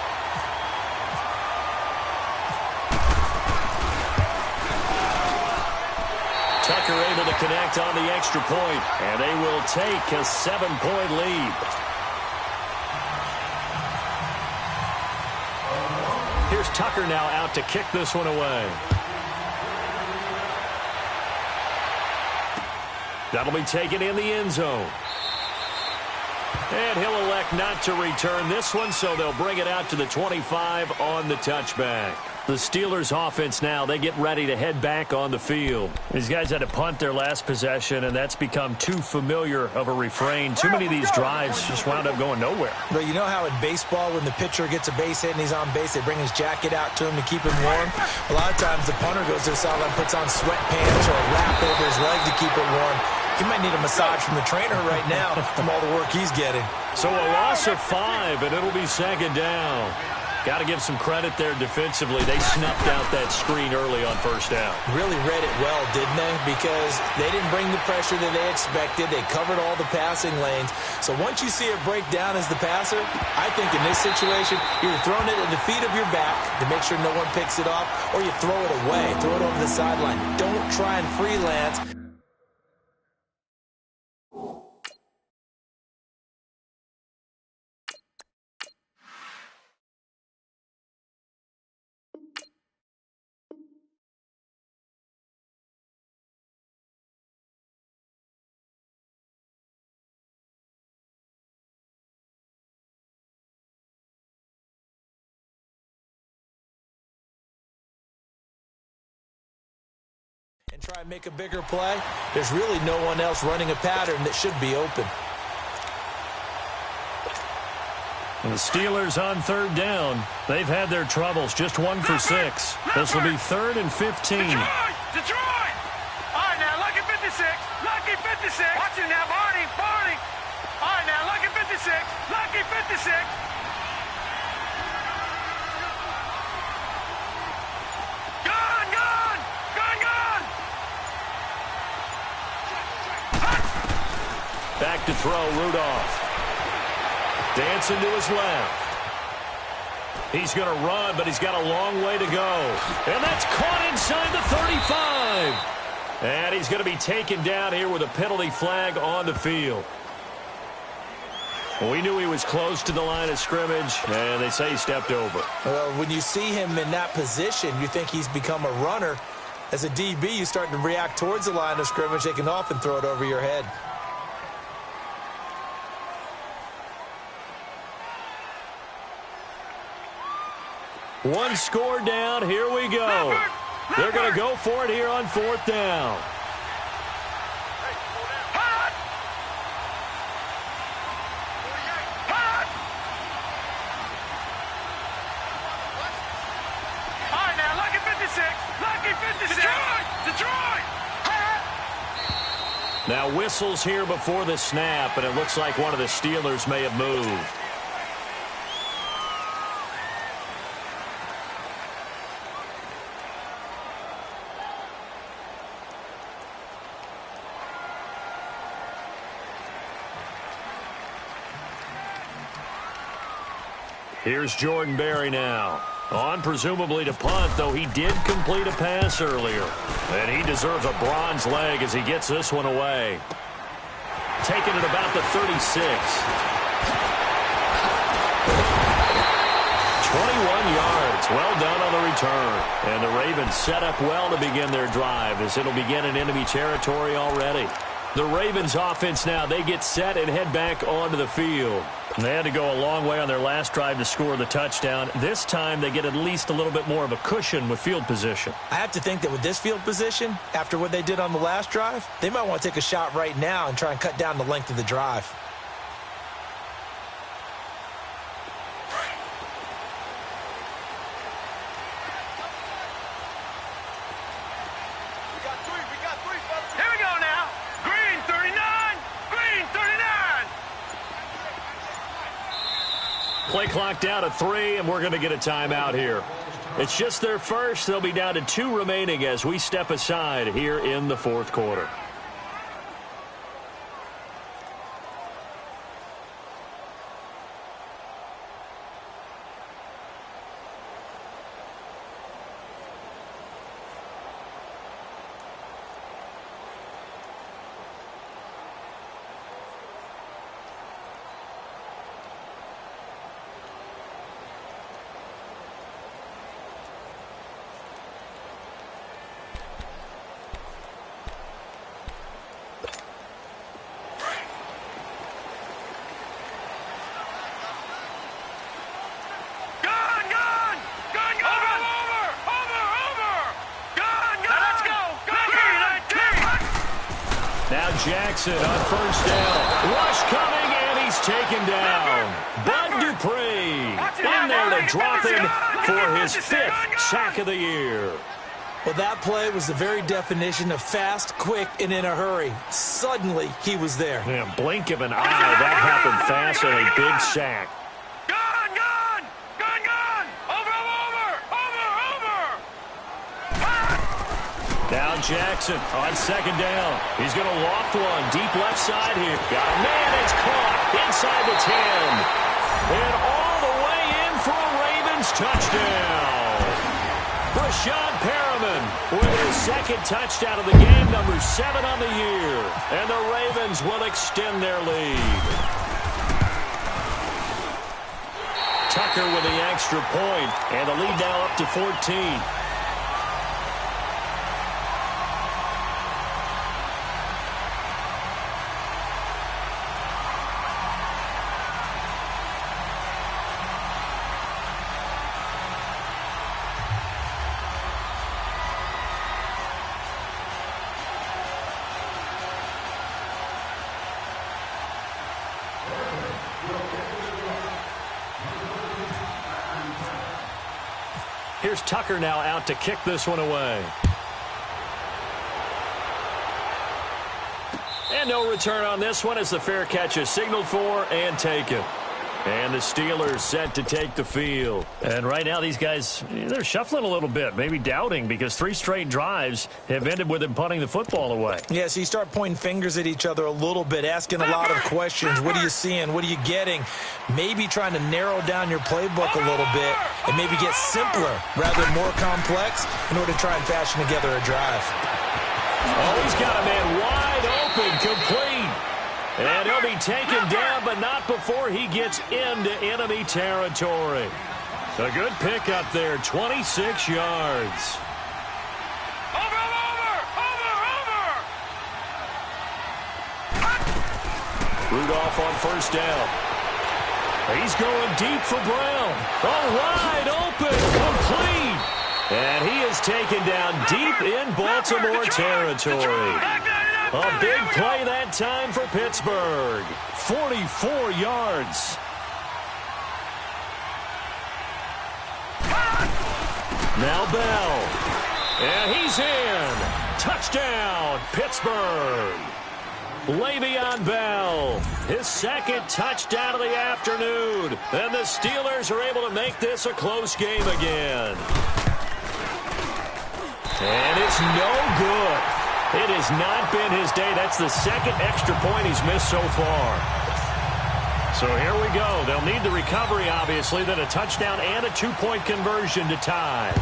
Tucker able to connect on the extra point, and they will take a 7-point lead. Here's Tucker now out to kick this one away. That'll be taken in the end zone. And he'll elect not to return this one, so they'll bring it out to the 25 on the touchback. The Steelers offense now, they get ready to head back on the field. These guys had to punt their last possession, and that's become too familiar of a refrain. Too many of these drives just wound up going nowhere. But you know how in baseball, when the pitcher gets a base hit and he's on base, they bring his jacket out to him to keep him warm? A lot of times the punter goes to the sideline, puts on sweatpants or a wrap over his leg to keep it warm. He might need a massage from the trainer right now from all the work he's getting. So a loss of 5, and it'll be second down. Got to give some credit there defensively. They snuffed out that screen early on first down. Really read it well, didn't they? Because they didn't bring the pressure that they expected. They covered all the passing lanes. So once you see it break down as the passer, I think in this situation, you're throwing it at the feet of your back to make sure no one picks it off, or you throw it away, throw it over the sideline. Don't try and freelance. And try and make a bigger play, there's really no one else running a pattern that should be open. And the Steelers on third down. They've had their troubles, just 1 for 6. This will be 3rd and 15. Detroit! All right, now, lucky 56. Lucky 56. Watch it now, Barney. All right, now, lucky 56. Lucky 56. Back to throw, Rudolph. Dancing to his left. He's going to run, but he's got a long way to go. And that's caught inside the 35. And he's going to be taken down here with a penalty flag on the field. We knew he was close to the line of scrimmage, and they say he stepped over. Well, when you see him in that position, you think he's become a runner. As a DB, you start to react towards the line of scrimmage. They can often throw it over your head. One score down. Here we go. They're going to go for it here on 4th down. Now whistles here before the snap, and it looks like one of the Steelers may have moved. Here's Jordan Berry now. On presumably to punt, though he did complete a pass earlier. And he deserves a bronze leg as he gets this one away. Taking it about the 36. 21 yards. Well done on the return. And the Ravens set up well to begin their drive as it'll begin in enemy territory already. The Ravens offense now, they get set and head back onto the field. And they had to go a long way on their last drive to score the touchdown. This time they get at least a little bit more of a cushion with field position. I have to think that with this field position, after what they did on the last drive, they might want to take a shot right now and try and cut down the length of the drive. Play clock down to 3, and we're going to get a timeout here. It's just their first. They'll be down to 2 remaining as we step aside here in the 4th quarter. Jackson on 1st down. Rush coming, and he's taken down. Bud Dupree in there to drop him for his 5th sack of the year. Well, that play was the very definition of fast, quick, and in a hurry. Suddenly, he was there. Yeah, blink of an eye, that happened fast, and a big sack. Now Jackson on 2nd down. He's going to loft one deep left side here. Got a man. It's caught inside the 10. And all the way in for a Ravens touchdown. Brashad Perriman with his 2nd touchdown of the game, number 7 on the year. And the Ravens will extend their lead. Tucker with the extra point, and the lead now up to 14. Here's Tucker now out to kick this one away. And no return on this one as the fair catch is signaled for and taken. And the Steelers set to take the field. And right now these guys, they're shuffling a little bit, maybe doubting, because 3 straight drives have ended with them punting the football away. Yeah, so you start pointing fingers at each other a little bit, asking a lot of questions. What are you seeing? What are you getting? Maybe trying to narrow down your playbook a little bit and maybe get simpler rather than more complex in order to try and fashion together a drive. Oh, he's got a man wide open, complete. And he'll be taken down, but not before he gets into enemy territory. A good pickup there, 26 yards. Rudolph on 1st down. He's going deep for Brown. Oh, wide open, complete. And he is taken down deep in Baltimore territory. A big play that time for Pittsburgh. 44 yards. Now Bell. And he's in. Touchdown, Pittsburgh. Le'Veon Bell, his second touchdown of the afternoon. And the Steelers are able to make this a close game again. And it's no good. It has not been his day. That's the second extra point he's missed so far. So here we go. They'll need the recovery, obviously, then a touchdown and a two-point conversion to tie.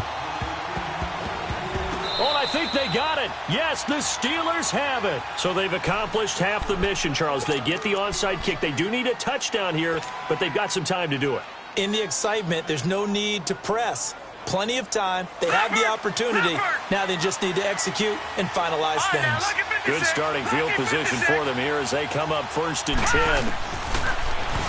Oh, I think they got it. Yes, the Steelers have it. So they've accomplished half the mission, Charles. They get the onside kick. They do need a touchdown here, but they've got some time to do it. In the excitement, there's no need to press. Plenty of time. They have the opportunity. Now they just need to execute and finalize things. Good starting field position for them here as they come up 1st and 10.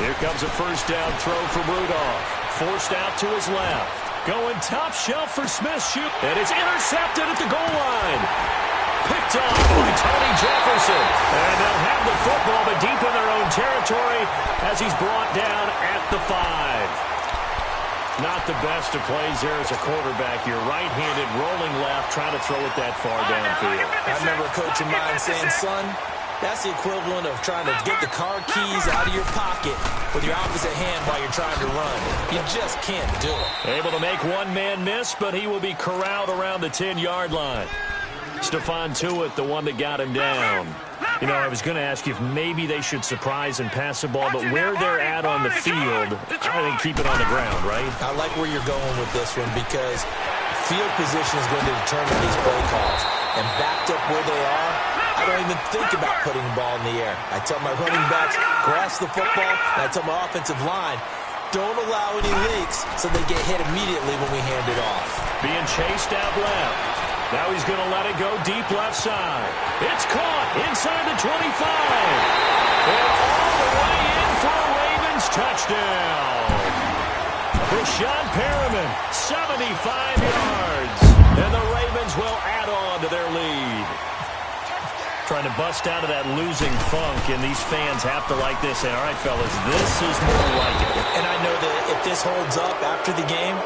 Here comes a first down throw from Rudolph. Forced out to his left. Going top shelf for Smith. Shoot. And it's intercepted at the goal line. Picked off by Tony Jefferson. And they'll have the football, but deep in their own territory as he's brought down at the 5. Not the best of plays there as a quarterback. You're right-handed, rolling left, trying to throw it that far downfield. I remember a coach of mine saying, son, that's the equivalent of trying to get the car keys out of your pocket with your opposite hand while you're trying to run. You just can't do it. Able to make one man miss, but he will be corralled around the 10-yard line. Stephon Tuitt, the one that got him down. You know, I was going to ask you if maybe they should surprise and pass the ball, but where they're at on the field, I think keep it on the ground, right? I like where you're going with this one because field position is going to determine these play calls. And backed up where they are, I don't even think about putting the ball in the air. I tell my running backs, grasp the football, and I tell my offensive line, don't allow any leaks so they get hit immediately when we hand it off. Being chased out left. Now he's going to let it go deep left side. It's caught inside the 25. And all the way in for a Ravens touchdown. Rashawn Perriman, 75 yards. And the Ravens will add on to their lead. Trying to bust out of that losing funk, and these fans have to like this. Say, all right, fellas, this is more like it. And I know that if this holds up after the game,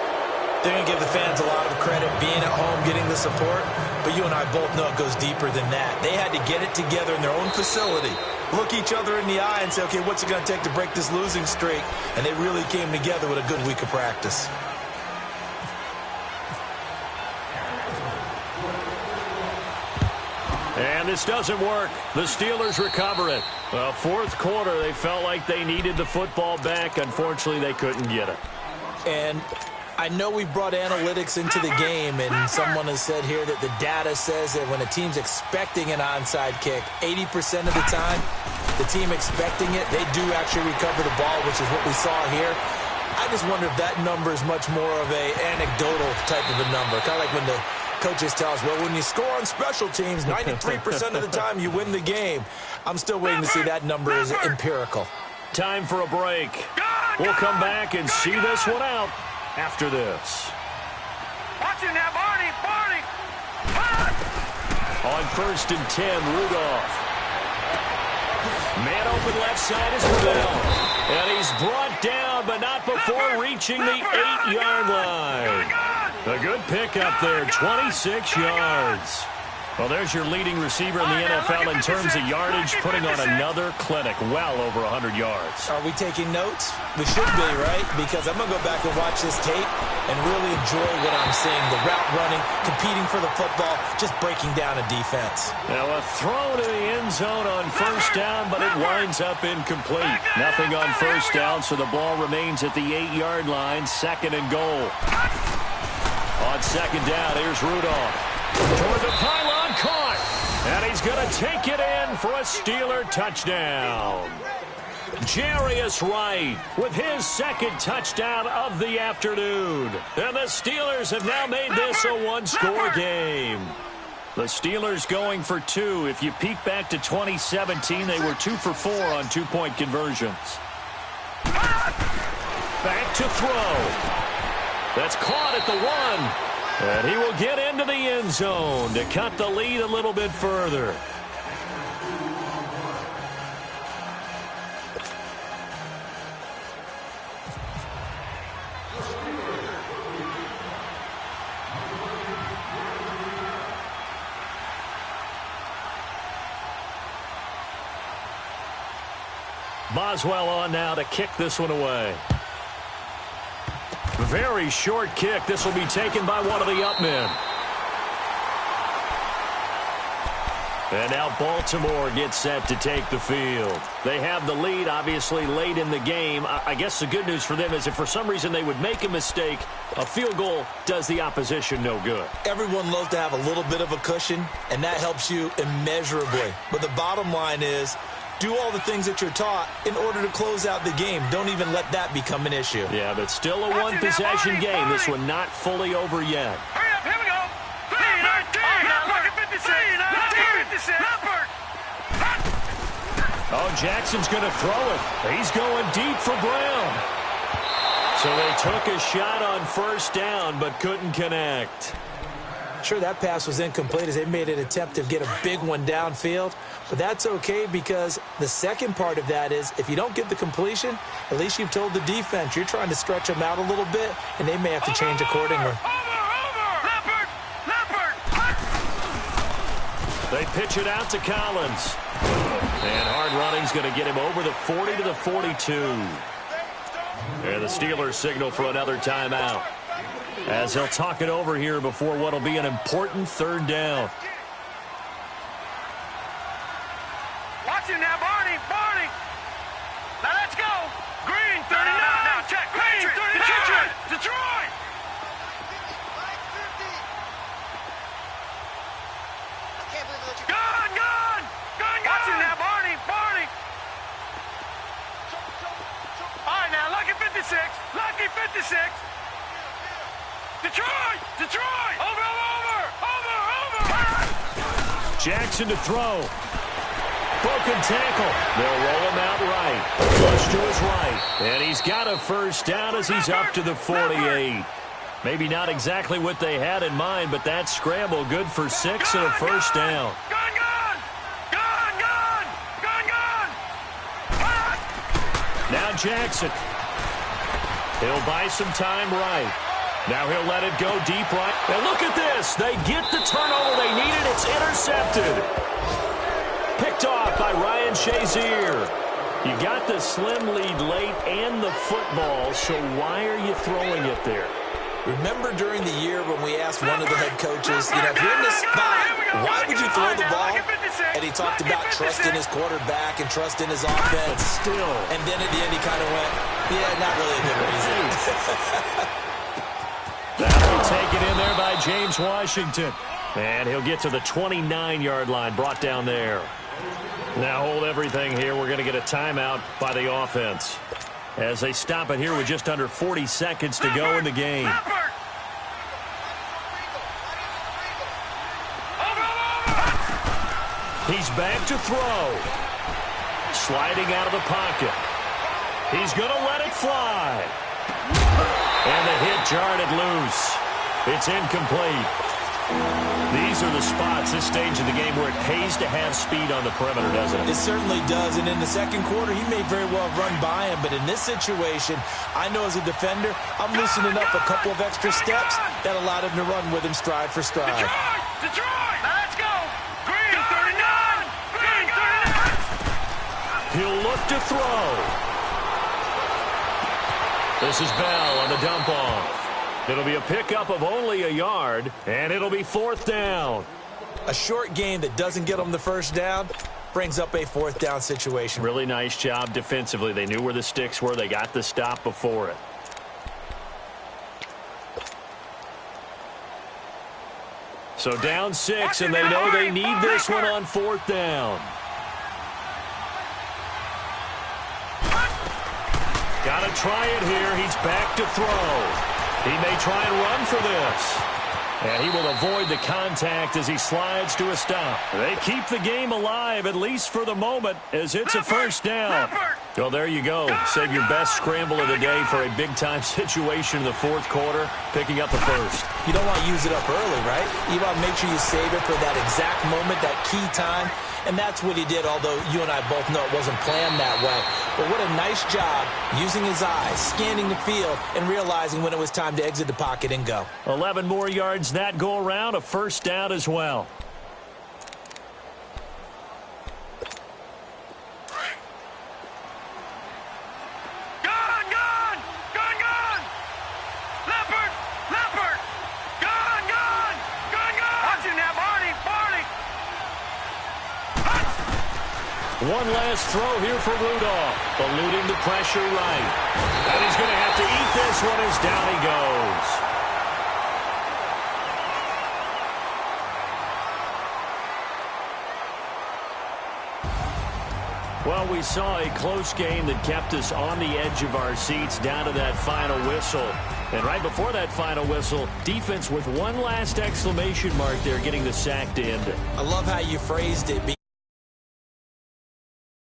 they're going to give the fans a lot of credit being at home, getting the support. But you and I both know it goes deeper than that. They had to get it together in their own facility, look each other in the eye and say, okay, what's it going to take to break this losing streak? And they really came together with a good week of practice. And this doesn't work. The Steelers recover it. Well, fourth quarter, they felt like they needed the football back. Unfortunately, they couldn't get it. And I know we brought analytics into the game, and someone has said here that the data says that when a team's expecting an onside kick, 80% of the time, the team expecting it, they do actually recover the ball, which is what we saw here. I just wonder if that number is much more of a anecdotal type of a number, kind of like when the coaches tell us, well, when you score on special teams, 93% of the time you win the game. I'm still waiting to see that number is empirical. Time for a break. We'll come back and see this one out after this. Watch it now, Barney. On 1st and 10, Rudolph. Man open left side is Bell. And he's brought down, but not before reaching the 8-yard line. A good pickup there, 26 yards. Well, there's your leading receiver in the NFL in terms of yardage, putting on another clinic, well over 100 yards. Are we taking notes? We should be, right? Because I'm going to go back and watch this tape and really enjoy what I'm seeing. The route running, competing for the football, just breaking down a defense. Now a throw to the end zone on first down, but it winds up incomplete. Nothing on first down, so the ball remains at the 8-yard line, 2nd and goal. On 2nd down, here's Rudolph. Toward the pylon, caught. And he's going to take it in for a Steeler touchdown. Jarius Wright with his 2nd touchdown of the afternoon. And the Steelers have now made this a one-score game. The Steelers going for 2. If you peek back to 2017, they were 2 for 4 on two-point conversions. Back to throw. That's caught at the 1. And he will get into the end zone to cut the lead a little bit further. Boswell on now to kick this one away. Very short kick. This will be taken by one of the up men. And now Baltimore gets set to take the field. They have the lead, obviously, late in the game. I guess the good news for them is if for some reason they would make a mistake, a field goal does the opposition no good. Everyone loves to have a little bit of a cushion, and that helps you immeasurably. But the bottom line is, do all the things that you're taught in order to close out the game. Don't even let that become an issue. Yeah, but still a one-possession game. This one not fully over yet. Hurry up, here we go. 56. Oh, Jackson's going to throw it. He's going deep for Brown. So they took a shot on first down, but couldn't connect. Sure, that pass was incomplete as they made an attempt to get a big one downfield. But that's okay because the second part of that is if you don't get the completion, at least you've told the defense you're trying to stretch them out a little bit, and they may have to change accordingly. They pitch it out to Collins. And hard running's going to get him over the 40 to the 42. And the Steelers signal for another timeout, as they'll talk it over here before what will be an important third down. Watch it now, Barney. Now let's go. Green, 39. Now check. Green, 39. Detroit. Gun. Watch it now, Barney. All right, now, lucky 56. Detroit. Over. Jackson to throw. Broken tackle. They'll roll him out right. Push to his right. And he's got a first down as he's up to the 48. Maybe not exactly what they had in mind, but that scramble good for 6 and a first down. Gun. Now Jackson. He'll buy some time right. Now he'll let it go deep right. And look at this. They get the turnover they needed. It's intercepted. Picked off by Ryan Shazier. You got the slim lead late and the football, so why are you throwing it there? Remember during the year when we asked one of the head coaches, if you're in this spot, why would you throw the ball? And he talked about trusting his quarterback and trusting his offense. But still. And then at the end he kind of went, yeah, not really a good reason. That'll be taken in there by James Washington. And he'll get to the 29-yard line, brought down there. Now hold everything here. We're going to get a timeout by the offense, as they stop it here with just under 40 seconds to go in the game. He's back to throw. Sliding out of the pocket. He's going to let it fly. And the hit jarred it loose. It's incomplete. These are the spots, this stage of the game, where it pays to have speed on the perimeter, doesn't it? It certainly does, and in the second quarter, he may very well run by him, but in this situation, I know as a defender, I'm loosening up a couple of extra steps that allowed him to run with him stride for stride. Detroit! Now let's go! Green, 39! He'll look to throw. This is Bell on the dump-off. It'll be a pickup of only a yard, and it'll be fourth down. A short game that doesn't get them the first down brings up a fourth down situation. Really nice job defensively. They knew where the sticks were. They got the stop before it. So down 6, and they know they need this one on fourth down. Got to try it here. He's back to throw. He may try and run for this. And he will avoid the contact as he slides to a stop. They keep the game alive, at least for the moment, as it's a first down. Well, there you go. Save your best scramble of the day for a big-time situation in the fourth quarter, picking up the first. You don't want to use it up early, right? You want to make sure you save it for that exact moment, that key time. And that's what he did, although you and I both know it wasn't planned that way. But what a nice job using his eyes, scanning the field, and realizing when it was time to exit the pocket and go. 11 more yards that go around, a first down as well. One last throw here for Rudolph, eluding the pressure right. And he's going to have to eat this one as down he goes. Well, we saw a close game that kept us on the edge of our seats down to that final whistle. And right before that final whistle, defense with one last exclamation mark there getting the sack to end it. I love how you phrased it.